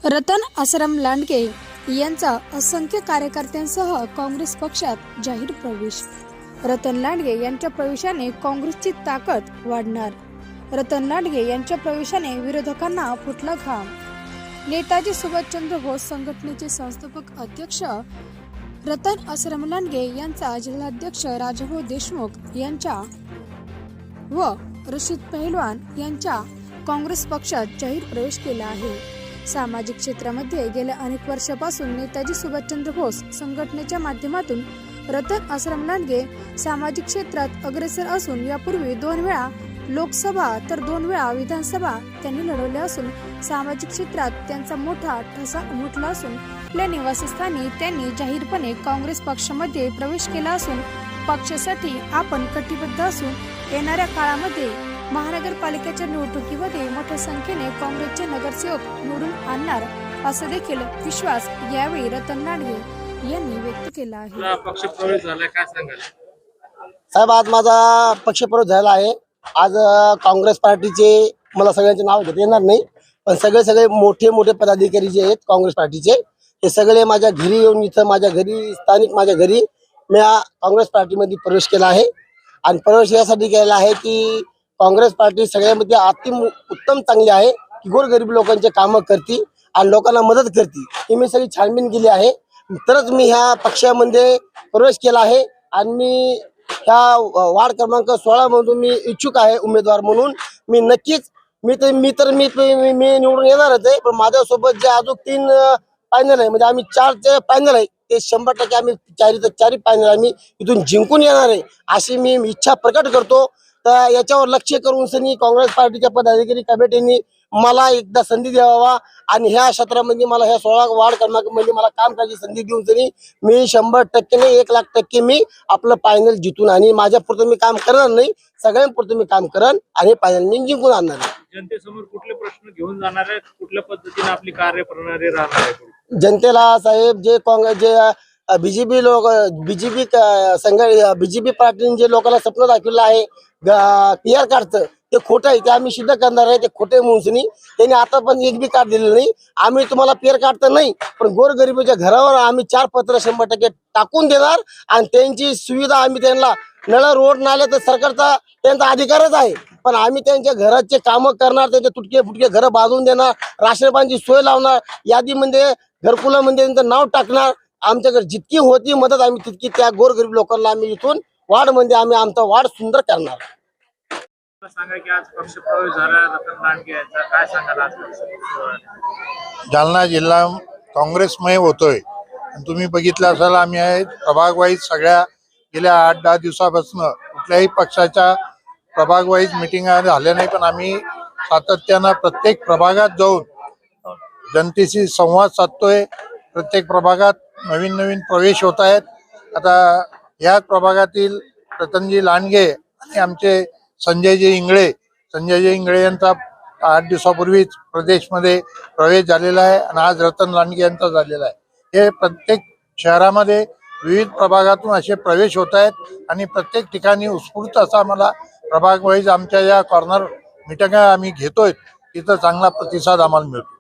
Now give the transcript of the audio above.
रतन आसाराम लांडगे यांचा असंख्य कार्यकर्त्यांसह काँग्रेस पक्षात जाहीर प्रवेश। रतन लांडगे यांच्या प्रवेशाने काँग्रेसची ताकद वाढणार। रतन लांडगे यांच्या प्रवेशाने विरोधकांना फुटला घाम। नेताजी सुभाषचंद्र बोस संघटनेचे संस्थापक अध्यक्ष रतन आसाराम लांडगे यांचा जिल्हाध्यक्ष राजाभाऊ देशमुख यांच्या व रशीद पहिलवान यांच्या काँग्रेस पक्षात जाहीर प्रवेश केला आहे। सामाजिक क्षेत्रामध्ये गेल्या अनेक वर्षापासून नेताजी सुभाषचंद्र बोस संघटनेच्या माध्यमातून रतन आसाराम लांडगे सामाजिक क्षेत्रात अग्रेसर असून यापूर्वी 2 वेळा लोकसभा तर 2 वेळा विधानसभा त्यांनी लढवल्या असून सामाजिक क्षेत्रात त्यांचा मोठा ठसा उमटला असून आपल्या निवासस्थानी त्यांनी जाहीरपणे काँग्रेस पक्षामध्ये प्रवेश केला असून पक्षासाठी आपण कटिबद्ध असून येणाऱ्या काळामध्ये महानगरपालिकेच्या निवडणुकीमध्ये मोठ्या संख्येने काँग्रेसचे नगरसेवक निवडून आणणार असा देखील विश्वास यावेळी रतन लांडगे यांनी व्यक्त केला आहे। पक्षप्रवेश झाला, काय सांगाल साहेब? आज माझा पक्षप्रवेश झाला आहे। आज काँग्रेस पार्टीचे मला सगळ्यांचे नाव घेता येणार नाही, पण सगळे मोठे पदाधिकारी जे आहेत काँग्रेस पार्टीचे हे सगळे माझ्या घरी येऊन इथं माझ्या घरी स्थानिक माझ्या घरी मी काँग्रेस पार्टीमध्ये प्रवेश केला आहे। आणि प्रवेश यासाठी केला आहे की काँग्रेस पार्टी सगळ्यामध्ये उत्तम चांगली आहे की गोरगरीब लोकांचे कामं करते आणि लोकांना मदत करते। ही मी सगळी छानबीन केली आहे, तरच मी ह्या पक्षामध्ये प्रवेश केला आहे। आणि मी ह्या वार्ड क्रमांक 16 मधून मी इच्छुक आहे उमेदवार म्हणून। मी नक्कीच मी निवडून येणारच आहे, पण माझ्यासोबत जे अजून 3 पॅनल आहे, म्हणजे आम्ही 4 पॅनल आहे, ते 100% आम्ही चारी पॅनल आम्ही इथून जिंकून येणार आहे अशी मी इच्छा प्रकट करतो। तर याच्यावर लक्ष करून सनी काँग्रेस पार्टीच्या पदाधिकारी कमिटीने मला एकदा संधी द्यावा आणि ह्या क्षेत्रामध्ये मला ह्या 16 वार्ड क्रमांकामध्ये मला काम करायची संधी देऊन सनी मी 100% नाही 1,00,000% मी आपलं फायनल जिंकून आणि माझ्यापुरतं मी काम करणार नाही, सगळ्यांपुरतं मी काम करन आणि फायनल मी जिंकून आणणार आहे। जनतेसमोर कुठले प्रश्न घेऊन जाणार आहे, कुठल्या पद्धतीने आपली कार्यप्रणाली राहणार आहे? जनतेला साहेब जे काँग्रेस जे बीजेपी पार्टीने जे लोकांना स्वप्न दाखवलं आहे PR कार्डचं, ते खोटं आहे, ते आम्ही सिद्ध करणार आहे। ते खोटे म्हणून त्यांनी आता पण एक बी कार्ड दिलेलं नाही। आम्ही तुम्हाला PR कार्ड तर नाही, पण गोरगरिबाच्या घरावर आम्ही 4 पत्र 100% टाकून देणार आणि त्यांची सुविधा आम्ही त्यांना नळ रोड नाले तर सरकारचा त्यांचा अधिकारच आहे, पण आम्ही त्यांच्या घराचे कामं करणार, त्यांचे तुटके फुटके घर बांधून देणार, राशन पाण्याची सोय लावणार, यादीमध्ये घरकुलामध्ये त्यांचं नाव टाकणार। आमच्याकडे जितकी होती मदत आम्ही तितकी त्या गोरगरीब लोकांना आम्ही इथून वार्ड मध्ये आम्ही आमचा वार्ड सुंदर करणार। सांगा की आज पक्षप्रवेश झाला रतन लांडगे यांचा, काय सांगाल आज पक्षप्रवेश? जालना जिल्हा काँग्रेसमय होतोय। तुम्ही बघितलं असाल आम्ही आहे प्रभाग वाईज सगळ्या गेल्या 8-10 दिवसापासून कुठल्याही पक्षाच्या प्रभाग वाईज मिटिंग झाल्या नाही, पण आम्ही सातत्यानं प्रत्येक प्रभागात जाऊन जनतेशी संवाद साधतोय। प्रत्येक प्रभागात नवीन प्रवेश होत आहेत। आता याच प्रभागातील रतनजी लांडगे आणि आमचे संजयजी इंगळे यांचा 8 दिवसापूर्वीच प्रदेशमध्ये प्रवेश झालेला आहे आणि आज रतन लांडगे यांचा झालेला आहे। हे प्रत्येक शहरामध्ये विविध प्रभागातून असे प्रवेश होत आहेत आणि प्रत्येक ठिकाणी उत्स्फूर्त असा आम्हाला प्रभाग वाईज आमच्या या कॉर्नर मिटिंगा आम्ही घेतोय, तिथं चांगला प्रतिसाद आम्हाला मिळतो।